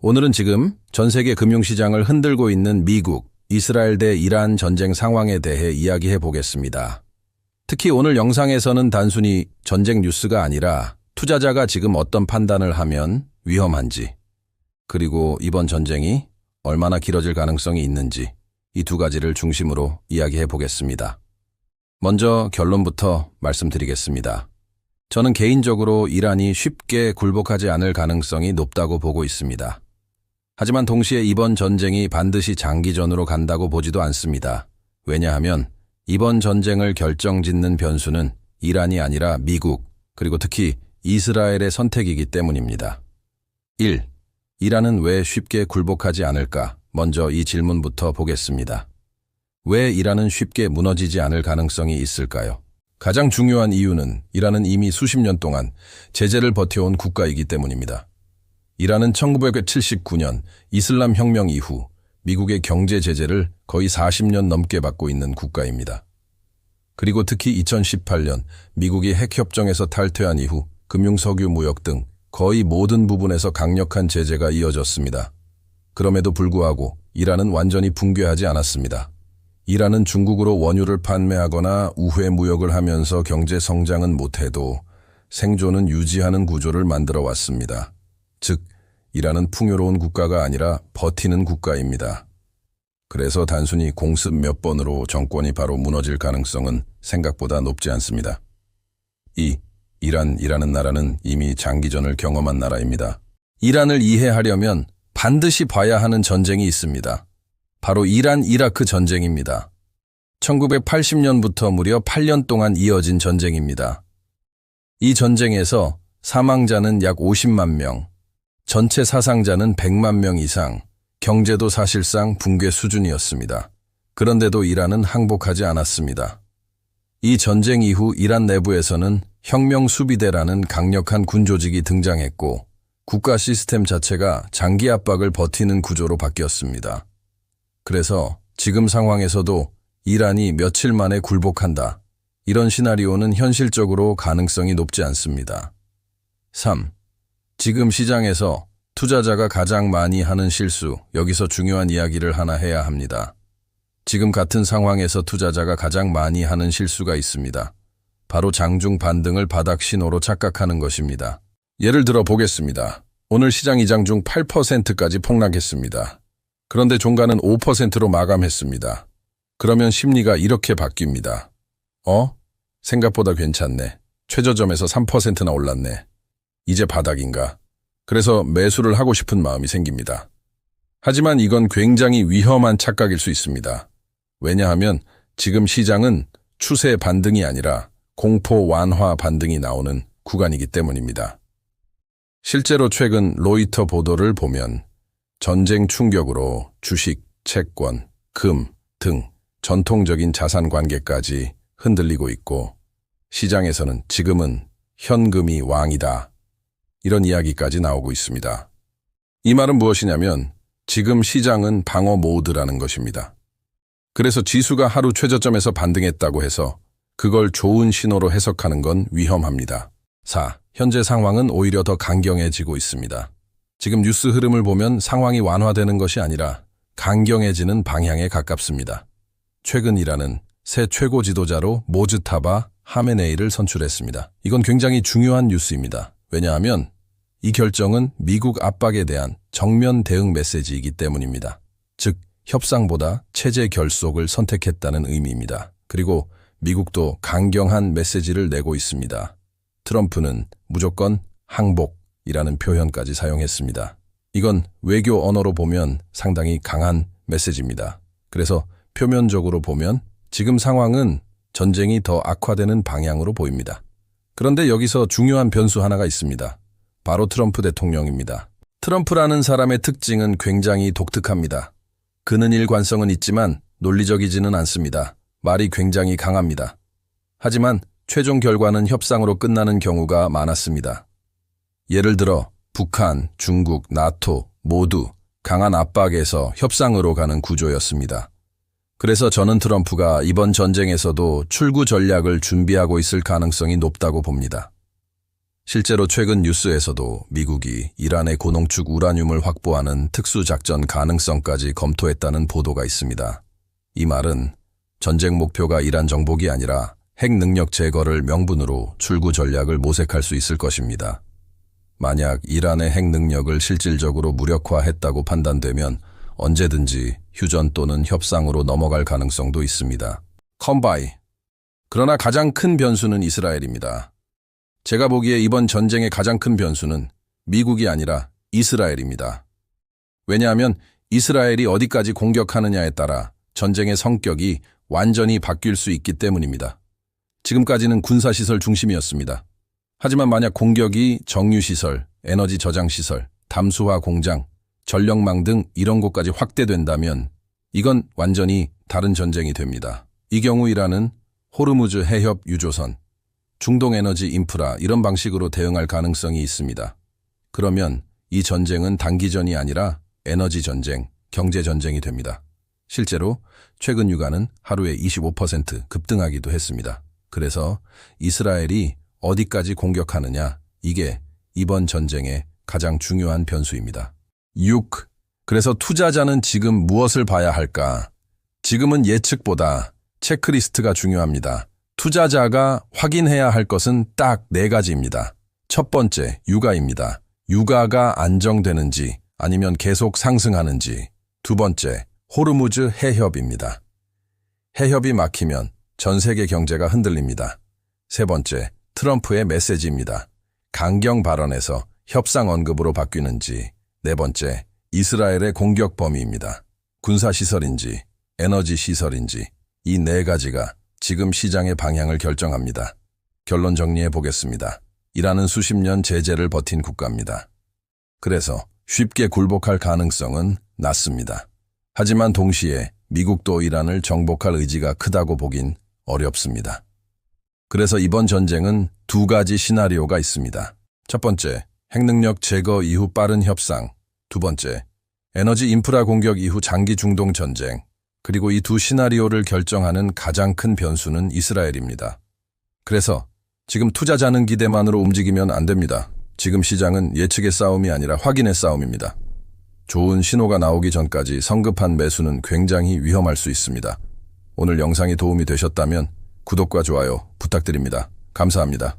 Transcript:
오늘은 지금 전 세계 금융시장을 흔들고 있는 미국, 이스라엘 대 이란 전쟁 상황에 대해 이야기해 보겠습니다. 특히 오늘 영상에서는 단순히 전쟁 뉴스가 아니라 투자자가 지금 어떤 판단을 하면 위험한지, 그리고 이번 전쟁이 얼마나 길어질 가능성이 있는지 이 두 가지를 중심으로 이야기해 보겠습니다. 먼저 결론부터 말씀드리겠습니다. 저는 개인적으로 이란이 쉽게 굴복하지 않을 가능성이 높다고 보고 있습니다. 하지만 동시에 이번 전쟁이 반드시 장기전으로 간다고 보지도 않습니다. 왜냐하면 이번 전쟁을 결정짓는 변수는 이란이 아니라 미국, 그리고 특히 이스라엘의 선택이기 때문입니다. 1. 이란은 왜 쉽게 굴복하지 않을까? 먼저 이 질문부터 보겠습니다. 왜 이란은 쉽게 무너지지 않을 가능성이 있을까요? 가장 중요한 이유는 이란은 이미 수십 년 동안 제재를 버텨온 국가이기 때문입니다. 이란은 1979년 이슬람 혁명 이후 미국의 경제 제재를 거의 40년 넘게 받고 있는 국가입니다. 그리고 특히 2018년 미국이 핵협정에서 탈퇴한 이후 금융, 석유, 무역 등 거의 모든 부분에서 강력한 제재가 이어졌습니다. 그럼에도 불구하고 이란은 완전히 붕괴하지 않았습니다. 이란은 중국으로 원유를 판매하거나 우회 무역을 하면서 경제 성장은 못해도 생존은 유지하는 구조를 만들어 왔습니다. 즉, 이란은 풍요로운 국가가 아니라 버티는 국가입니다. 그래서 단순히 공습 몇 번으로 정권이 바로 무너질 가능성은 생각보다 높지 않습니다. 2. 이란이라는 나라는 이미 장기전을 경험한 나라입니다. 이란을 이해하려면 반드시 봐야 하는 전쟁이 있습니다. 바로 이란-이라크 전쟁입니다. 1980년부터 무려 8년 동안 이어진 전쟁입니다. 이 전쟁에서 사망자는 약 50만 명, 전체 사상자는 100만 명 이상, 경제도 사실상 붕괴 수준이었습니다. 그런데도 이란은 항복하지 않았습니다. 이 전쟁 이후 이란 내부에서는 혁명 수비대라는 강력한 군 조직이 등장했고 국가 시스템 자체가 장기 압박을 버티는 구조로 바뀌었습니다. 그래서 지금 상황에서도 이란이 며칠 만에 굴복한다, 이런 시나리오는 현실적으로 가능성이 높지 않습니다. 3. 지금 시장에서 투자자가 가장 많이 하는 실수, 여기서 중요한 이야기를 하나 해야 합니다. 지금 같은 상황에서 투자자가 가장 많이 하는 실수가 있습니다. 바로 장중 반등을 바닥 신호로 착각하는 것입니다. 예를 들어 보겠습니다. 오늘 시장 이장 중 8%까지 폭락했습니다. 그런데 종가는 5%로 마감했습니다. 그러면 심리가 이렇게 바뀝니다. 생각보다 괜찮네. 최저점에서 3%나 올랐네. 이제 바닥인가? 그래서 매수를 하고 싶은 마음이 생깁니다. 하지만 이건 굉장히 위험한 착각일 수 있습니다. 왜냐하면 지금 시장은 추세 반등이 아니라 공포 완화 반등이 나오는 구간이기 때문입니다. 실제로 최근 로이터 보도를 보면 전쟁 충격으로 주식, 채권, 금 등 전통적인 자산 관계까지 흔들리고 있고 시장에서는 지금은 현금이 왕이다, 이런 이야기까지 나오고 있습니다. 이 말은 무엇이냐면 지금 시장은 방어 모드라는 것입니다. 그래서 지수가 하루 최저점에서 반등했다고 해서 그걸 좋은 신호로 해석하는 건 위험합니다. 4. 현재 상황은 오히려 더 강경해지고 있습니다. 지금 뉴스 흐름을 보면 상황이 완화되는 것이 아니라 강경해지는 방향에 가깝습니다. 최근 이란은 새 최고 지도자로 모즈타바 하메네이를 선출했습니다. 이건 굉장히 중요한 뉴스입니다. 왜냐하면 이 결정은 미국 압박에 대한 정면 대응 메시지이기 때문입니다. 즉, 협상보다 체제 결속을 선택했다는 의미입니다. 그리고 미국도 강경한 메시지를 내고 있습니다. 트럼프는 무조건 항복이라는 표현까지 사용했습니다. 이건 외교 언어로 보면 상당히 강한 메시지입니다. 그래서 표면적으로 보면 지금 상황은 전쟁이 더 악화되는 방향으로 보입니다. 그런데 여기서 중요한 변수 하나가 있습니다. 바로 트럼프 대통령입니다. 트럼프라는 사람의 특징은 굉장히 독특합니다. 그는 일관성은 있지만 논리적이지는 않습니다. 말이 굉장히 강합니다. 하지만 최종 결과는 협상으로 끝나는 경우가 많았습니다. 예를 들어 북한, 중국, 나토 모두 강한 압박에서 협상으로 가는 구조였습니다. 그래서 저는 트럼프가 이번 전쟁에서도 출구 전략을 준비하고 있을 가능성이 높다고 봅니다. 실제로 최근 뉴스에서도 미국이 이란의 고농축 우라늄을 확보하는 특수작전 가능성까지 검토했다는 보도가 있습니다. 이 말은 전쟁 목표가 이란 정복이 아니라 핵 능력 제거를 명분으로 출구 전략을 모색할 수 있을 것입니다. 만약 이란의 핵 능력을 실질적으로 무력화했다고 판단되면 언제든지 휴전 또는 협상으로 넘어갈 가능성도 있습니다. 컴바이. 그러나 가장 큰 변수는 이스라엘입니다. 제가 보기에 이번 전쟁의 가장 큰 변수는 미국이 아니라 이스라엘입니다. 왜냐하면 이스라엘이 어디까지 공격하느냐에 따라 전쟁의 성격이 완전히 바뀔 수 있기 때문입니다. 지금까지는 군사시설 중심이었습니다. 하지만 만약 공격이 정유시설, 에너지 저장시설, 담수화 공장, 전력망 등 이런 곳까지 확대된다면 이건 완전히 다른 전쟁이 됩니다. 이 경우 이란은 호르무즈 해협 유조선, 중동 에너지 인프라 이런 방식으로 대응할 가능성이 있습니다. 그러면 이 전쟁은 단기전이 아니라 에너지 전쟁, 경제 전쟁이 됩니다. 실제로 최근 유가는 하루에 25% 급등하기도 했습니다. 그래서 이스라엘이 어디까지 공격하느냐, 이게 이번 전쟁의 가장 중요한 변수입니다. 6. 그래서 투자자는 지금 무엇을 봐야 할까? 지금은 예측보다 체크리스트가 중요합니다. 투자자가 확인해야 할 것은 딱 4가지입니다. 첫 번째, 유가입니다. 유가가 안정되는지 아니면 계속 상승하는지. 두 번째, 호르무즈 해협입니다. 해협이 막히면 전 세계 경제가 흔들립니다. 세 번째, 트럼프의 메시지입니다. 강경 발언에서 협상 언급으로 바뀌는지. 네 번째, 이스라엘의 공격 범위입니다. 군사시설인지 에너지 시설인지 이 4가지가 지금 시장의 방향을 결정합니다. 결론 정리해 보겠습니다. 이란은 수십 년 제재를 버틴 국가입니다. 그래서 쉽게 굴복할 가능성은 낮습니다. 하지만 동시에 미국도 이란을 정복할 의지가 크다고 보긴 어렵습니다. 그래서 이번 전쟁은 2가지 시나리오가 있습니다. 첫 번째, 핵능력 제거 이후 빠른 협상. 두 번째, 에너지 인프라 공격 이후 장기 중동 전쟁. 그리고 이 2 시나리오를 결정하는 가장 큰 변수는 이스라엘입니다. 그래서 지금 투자자는 기대만으로 움직이면 안 됩니다. 지금 시장은 예측의 싸움이 아니라 확인의 싸움입니다. 좋은 신호가 나오기 전까지 성급한 매수는 굉장히 위험할 수 있습니다. 오늘 영상이 도움이 되셨다면 구독과 좋아요 부탁드립니다. 감사합니다.